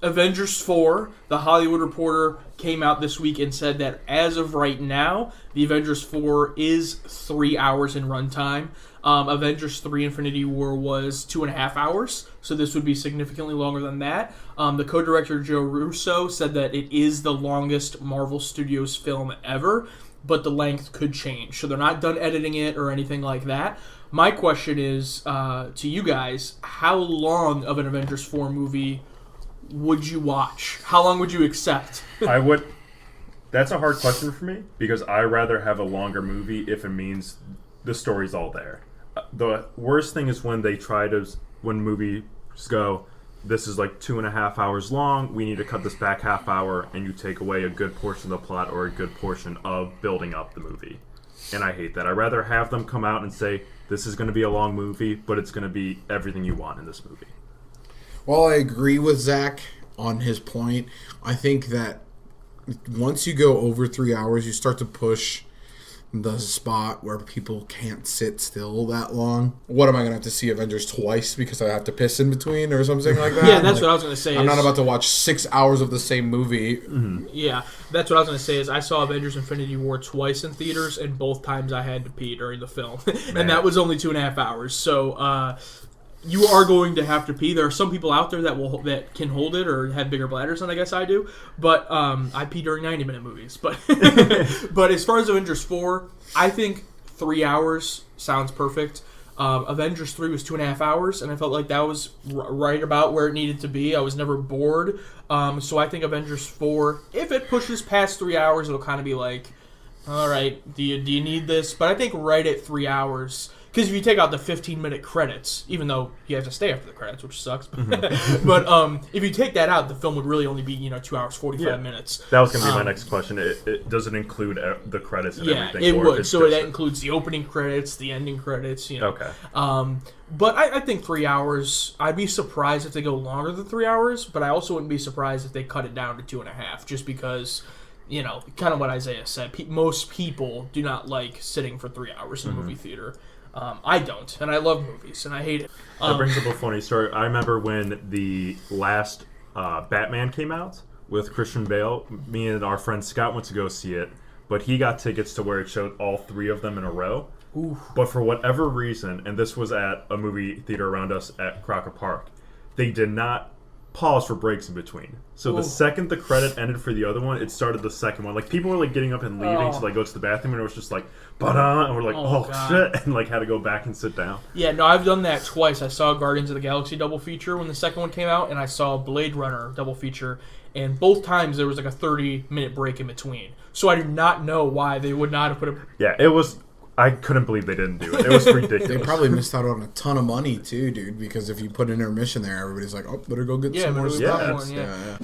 Avengers 4, The Hollywood Reporter came out this week and said that as of right now, the Avengers 4 is 3 hours in runtime. Avengers 3 Infinity War was 2.5 hours, so this would be significantly longer than that. The co-director Joe Russo said that it is the longest Marvel Studios film ever, but the length could change. So they're not done editing it or anything like that. My question is, to you guys, how long of an Avengers 4 movie would you watch? How long would you accept? That's a hard question for me, because I rather have a longer movie if it means the story's all there. The worst thing is when movies go, this is like 2.5 hours long, we need to cut this back half hour, and you take away a good portion of the plot or a good portion of building up the movie. And I hate that. I'd rather have them come out and say, this is going to be a long movie, but it's going to be everything you want in this movie. Well, I agree with Zach on his point. I think that once you go over 3 hours, you start to push the spot where people can't sit still that long. What am I going to have to see Avengers twice because I have to piss in between or something like that? Yeah, that's what I was going to say. I'm not about to watch 6 hours of the same movie. Mm-hmm. Yeah, that's what I was going to say is I saw Avengers Infinity War twice in theaters, and both times I had to pee during the film. And that was only 2.5 hours. So, you are going to have to pee. There are some people out there that can hold it or have bigger bladders than I guess I do. But I pee during 90-minute movies. But but as far as Avengers 4, I think 3 hours sounds perfect. Avengers 3 was 2.5 hours, and I felt like that was right about where it needed to be. I was never bored. So I think Avengers 4, if it pushes past 3 hours, it'll kind of be like, all right, do you need this? But I think right at 3 hours... Because if you take out the 15-minute credits, even though you have to stay after the credits, which sucks, but if you take that out, the film would really only be 2 hours 45 minutes. That was going to be my next question. It doesn't include the credits and everything. Yeah, it would. So that includes the opening credits, the ending credits. Okay. But I think 3 hours. I'd be surprised if they go longer than 3 hours, but I also wouldn't be surprised if they cut it down to 2.5, just because. Kind of what Isaiah said. Most people do not like sitting for 3 hours in a movie theater. I don't, and I love movies, and I hate it. That brings up a funny story. I remember when the last Batman came out with Christian Bale. Me and our friend Scott went to go see it, but he got tickets to where it showed all three of them in a row. Ooh. But for whatever reason, and this was at a movie theater around us at Crocker Park, they did not pause for breaks in between. So the second the credit ended for the other one, it started the second one. Like, people were like getting up and leaving to like go to the bathroom, and it was just like, ba-da, and we're like, shit, and like had to go back and sit down. Yeah, no, I've done that twice. I saw Guardians of the Galaxy double feature when the second one came out, and I saw Blade Runner double feature, and both times there was like a 30-minute break in between. So I do not know why they would not have put a... Yeah, it was... I couldn't believe they didn't do it. It was ridiculous. They probably missed out on a ton of money too, dude, because if you put an intermission there, everybody's like, oh, better go get some more stuff. Yeah.